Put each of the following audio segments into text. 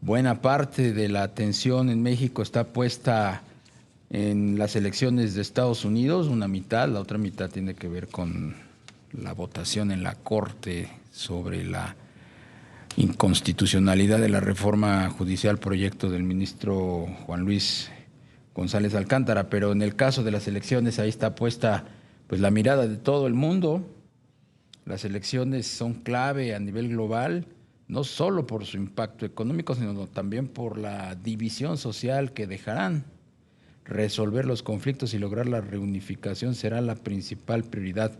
buena parte de la atención en México está puesta en las elecciones de Estados Unidos, una mitad, la otra mitad tiene que ver con la votación en la Corte sobre la inconstitucionalidad de la reforma judicial, proyecto del ministro Juan Luis González Alcántara. Pero en el caso de las elecciones, ahí está puesta pues la mirada de todo el mundo. Las elecciones son clave a nivel global, no solo por su impacto económico, sino también por la división social que dejarán. Resolver los conflictos y lograr la reunificación será la principal prioridad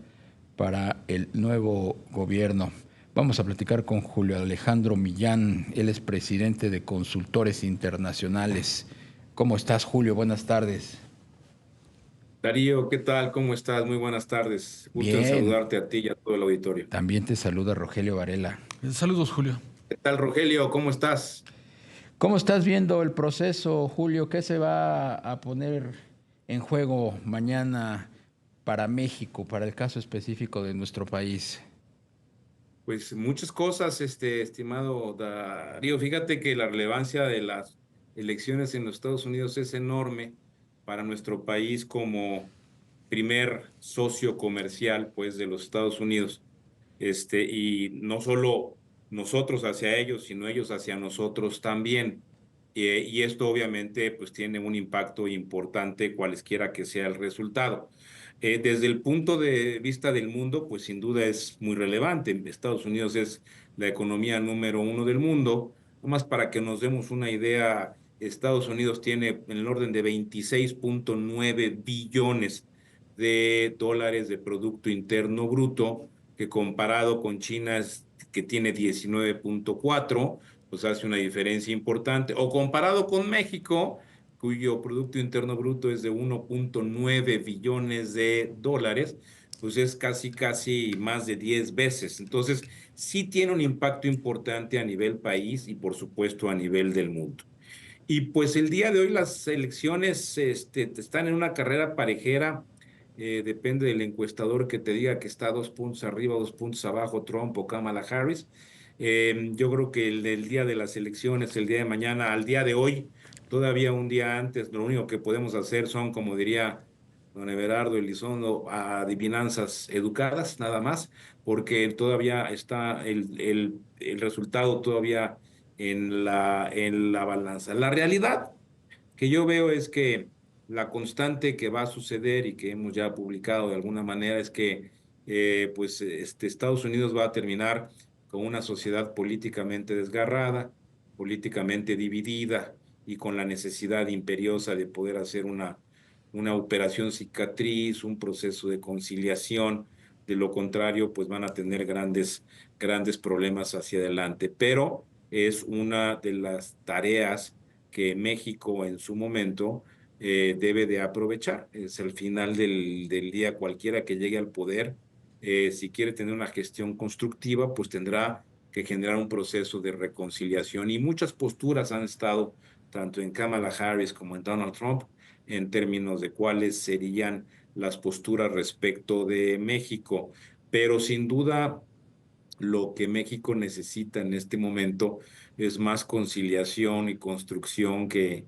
para el nuevo gobierno. Vamos a platicar con Julio Alejandro Millán, él es presidente de Consultores Internacionales. ¿Cómo estás, Julio? Buenas tardes. Darío, ¿qué tal? ¿Cómo estás? Muy buenas tardes. Gusto en Bien, saludarte a ti y a todo el auditorio. también te saluda Rogelio Varela. Saludos, Julio. ¿Qué tal, Rogelio? ¿Cómo estás? ¿Cómo estás viendo el proceso, Julio? ¿Qué se va a poner en juego mañana para México, para el caso específico de nuestro país? Pues muchas cosas, estimado Darío. Fíjate que la relevancia de las elecciones en los Estados Unidos es enorme para nuestro país como primer socio comercial, pues, de los Estados Unidos. Y no solo nosotros hacia ellos, sino ellos hacia nosotros también. Y esto obviamente pues tiene un impacto importante cualesquiera que sea el resultado. Desde el punto de vista del mundo, pues sin duda es muy relevante. Estados Unidos es la economía número uno del mundo. Nomás para que nos demos una idea, Estados Unidos tiene en el orden de 26.9 billones de dólares de Producto Interno Bruto, que comparado con China, que tiene 19.4, pues hace una diferencia importante. O comparado con México, cuyo Producto Interno Bruto es de 1.9 billones de dólares, pues es casi más de 10 veces. Entonces, sí tiene un impacto importante a nivel país y por supuesto a nivel del mundo. Y pues el día de hoy las elecciones están en una carrera parejera. Depende del encuestador que te diga que está 2 puntos arriba, 2 puntos abajo Trump o Kamala Harris. Yo creo que el día de las elecciones, el día de mañana, al día de hoy, todavía un día antes, lo único que podemos hacer son, como diría don Everardo Elizondo, adivinanzas educadas, nada más, porque todavía está el resultado todavía en la balanza. La realidad que yo veo es que la constante que va a suceder y que hemos ya publicado de alguna manera es que Estados Unidos va a terminar con una sociedad políticamente desgarrada, políticamente dividida y con la necesidad imperiosa de poder hacer una operación cicatriz, un proceso de conciliación. De lo contrario, pues van a tener grandes problemas hacia adelante. Pero es una de las tareas que México en su momento debe de aprovechar. Es el final del día, cualquiera que llegue al poder, si quiere tener una gestión constructiva, pues tendrá que generar un proceso de reconciliación. Y muchas posturas han estado, tanto en Kamala Harris como en Donald Trump, en términos de cuáles serían las posturas respecto de México. Pero sin duda lo que México necesita en este momento es más conciliación y construcción que,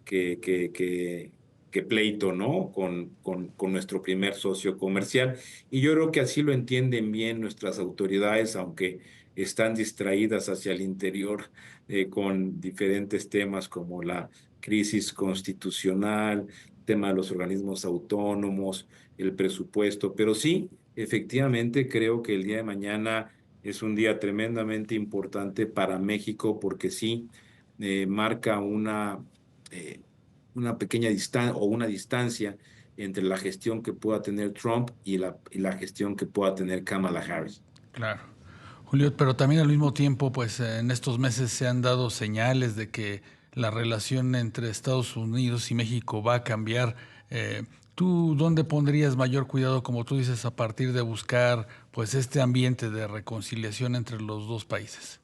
que, que, que pleito, ¿no? Con nuestro primer socio comercial. Y yo creo que así lo entienden bien nuestras autoridades, aunque están distraídas hacia el interior con diferentes temas como la crisis constitucional, tema de los organismos autónomos, el presupuesto. Pero sí, efectivamente, creo que el día de mañana es un día tremendamente importante para México porque sí marca eh, una pequeña distancia o una distancia entre la gestión que pueda tener Trump y la gestión que pueda tener Kamala Harris. Claro. Julio, pero también al mismo tiempo, pues en estos meses se han dado señales de que la relación entre Estados Unidos y México va a cambiar. ¿Tú dónde pondrías mayor cuidado, como tú dices, a partir de buscar pues este ambiente de reconciliación entre los dos países?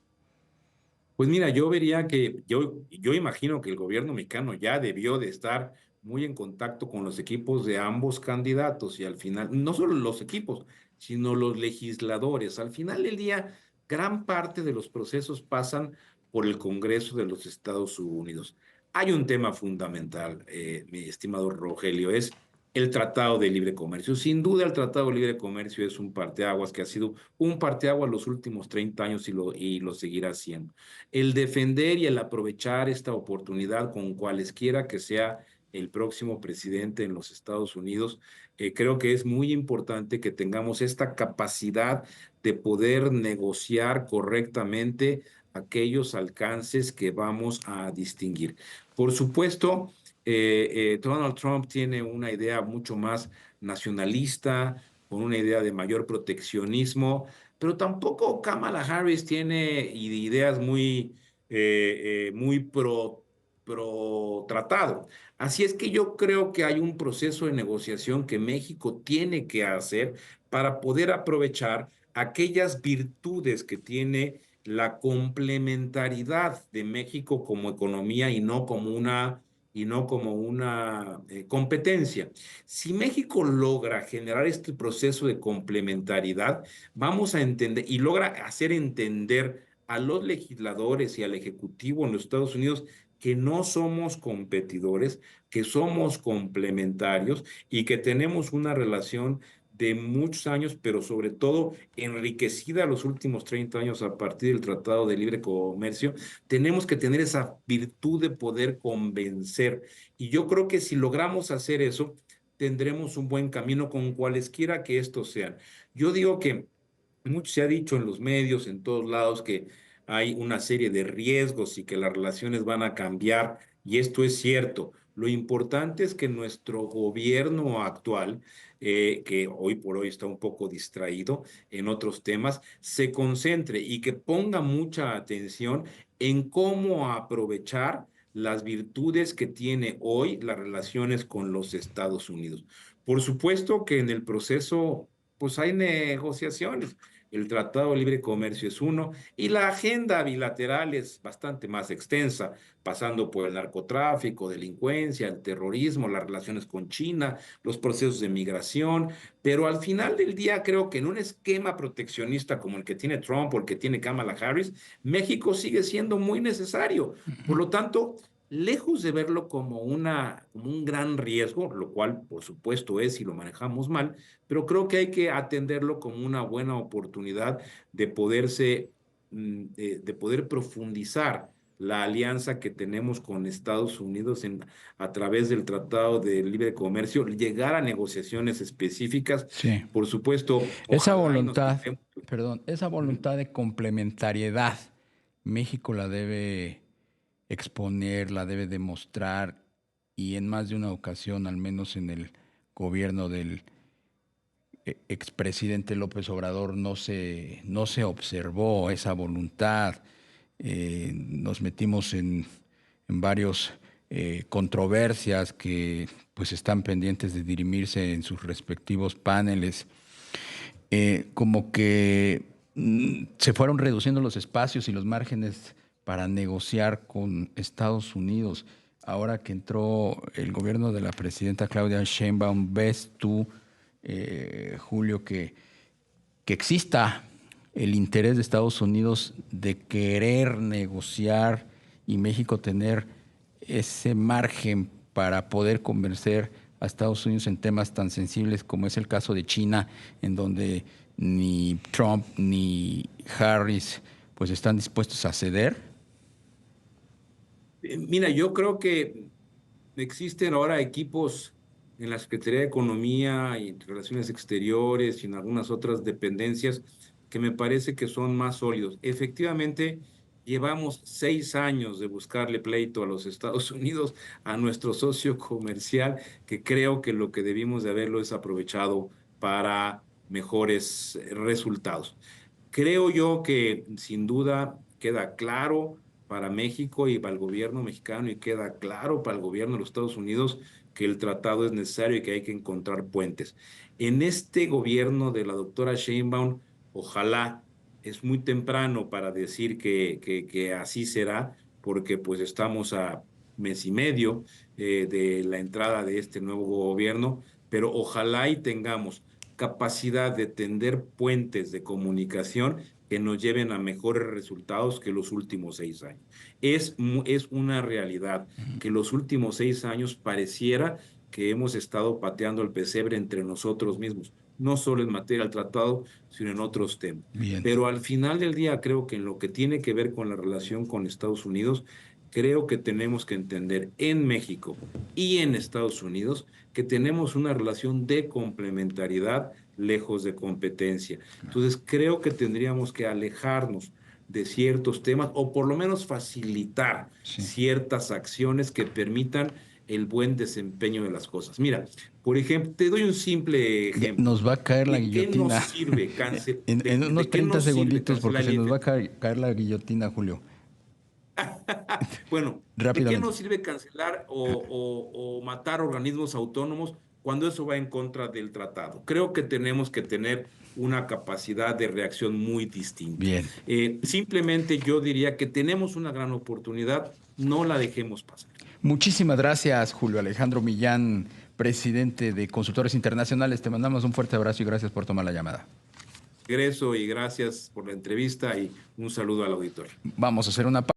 Pues mira, yo vería que, yo imagino que el gobierno mexicano ya debió de estar muy en contacto con los equipos de ambos candidatos y al final, no solo los equipos, sino los legisladores. Al final del día, gran parte de los procesos pasan por el Congreso de los Estados Unidos. Hay un tema fundamental, mi estimado Rogelio, es el Tratado de Libre Comercio. Sin duda, el Tratado de Libre Comercio es un parteaguas que ha sido un parteaguas los últimos 30 años y lo seguirá siendo. El defender y el aprovechar esta oportunidad con cualesquiera que sea el próximo presidente en los Estados Unidos, creo que es muy importante que tengamos esta capacidad de poder negociar correctamente aquellos alcances que vamos a distinguir. Por supuesto, Donald Trump tiene una idea mucho más nacionalista, con una idea de mayor proteccionismo, pero tampoco Kamala Harris tiene ideas muy pro tratado. Así es que yo creo que hay un proceso de negociación que México tiene que hacer para poder aprovechar aquellas virtudes que tiene la complementariedad de México como economía y no como una competencia. Si México logra generar este proceso de complementariedad, vamos a entender y logra hacer entender a los legisladores y al Ejecutivo en los Estados Unidos que no somos competidores, que somos complementarios y que tenemos una relación de muchos años, pero sobre todo enriquecida los últimos 30 años a partir del Tratado de Libre Comercio, tenemos que tener esa virtud de poder convencer. Y yo creo que si logramos hacer eso, tendremos un buen camino con cualesquiera que estos sean. Yo digo que mucho se ha dicho en los medios, en todos lados, que hay una serie de riesgos y que las relaciones van a cambiar, y esto es cierto. Lo importante es que nuestro gobierno actual, que hoy por hoy está un poco distraído en otros temas, se concentre y que ponga mucha atención en cómo aprovechar las virtudes que tiene hoy las relaciones con los Estados Unidos. Por supuesto que en el proceso, pues hay negociaciones. El Tratado de Libre Comercio es uno y la agenda bilateral es bastante más extensa, pasando por el narcotráfico, delincuencia, el terrorismo, las relaciones con China, los procesos de migración, pero al final del día creo que en un esquema proteccionista como el que tiene Trump o el que tiene Kamala Harris, México sigue siendo muy necesario. Por lo tanto, lejos de verlo como un gran riesgo, lo cual por supuesto es si lo manejamos mal, pero creo que hay que atenderlo como una buena oportunidad de de poder profundizar la alianza que tenemos con Estados Unidos a través del Tratado de Libre Comercio, llegar a negociaciones específicas. Sí. Por supuesto, Esa ojalá y nos voluntad, fijemos. perdón, esa voluntad de complementariedad, México la debe exponer, la debe demostrar y en más de una ocasión, al menos en el gobierno del expresidente López Obrador, no se observó esa voluntad. Nos metimos en varios controversias que pues están pendientes de dirimirse en sus respectivos paneles. Como que se fueron reduciendo los espacios y los márgenes para negociar con Estados Unidos. Ahora que entró el gobierno de la presidenta Claudia Sheinbaum, ¿ves tú, Julio, que exista el interés de Estados Unidos de querer negociar y México tener ese margen para poder convencer a Estados Unidos en temas tan sensibles como es el caso de China, en donde ni Trump ni Harris pues están dispuestos a ceder? Mira, yo creo que existen ahora equipos en la Secretaría de Economía y Relaciones Exteriores y en algunas otras dependencias que me parece que son más sólidos. Efectivamente, llevamos 6 años de buscarle pleito a los Estados Unidos, a nuestro socio comercial, que creo que lo que debimos de haberlo es aprovechado para mejores resultados. Creo yo que sin duda queda claro para México y para el gobierno mexicano y queda claro para el gobierno de los Estados Unidos que el tratado es necesario y que hay que encontrar puentes. En este gobierno de la doctora Sheinbaum, ojalá, es muy temprano para decir que así será, porque pues estamos a mes y medio de la entrada de este nuevo gobierno, pero ojalá y tengamos capacidad de tender puentes de comunicación que nos lleven a mejores resultados que los últimos 6 años. Es una realidad que los últimos 6 años pareciera que hemos estado pateando el pesebre entre nosotros mismos, no solo en materia del tratado, sino en otros temas. Bien. Pero al final del día creo que en lo que tiene que ver con la relación con Estados Unidos, creo que tenemos que entender en México y en Estados Unidos que tenemos una relación de complementariedad lejos de competencia. Entonces creo que tendríamos que alejarnos de ciertos temas o por lo menos facilitar ciertas acciones que permitan el buen desempeño de las cosas. Mira, por ejemplo, te doy un simple ejemplo. Nos va a caer la ¿De qué guillotina. nos sirve En unos 30 segunditos, porque se nos va a cancelar caer la guillotina, Julio. Bueno, ¿de qué nos sirve cancelar o matar organismos autónomos cuando eso va en contra del tratado? Creo que tenemos que tener una capacidad de reacción muy distinta. Bien. Simplemente yo diría que tenemos una gran oportunidad, no la dejemos pasar. Muchísimas gracias, Julio Alejandro Millán, presidente de Consultores Internacionales. Te mandamos un fuerte abrazo y gracias por tomar la llamada. Regreso y gracias por la entrevista y un saludo al auditorio. Vamos a hacer una pausa.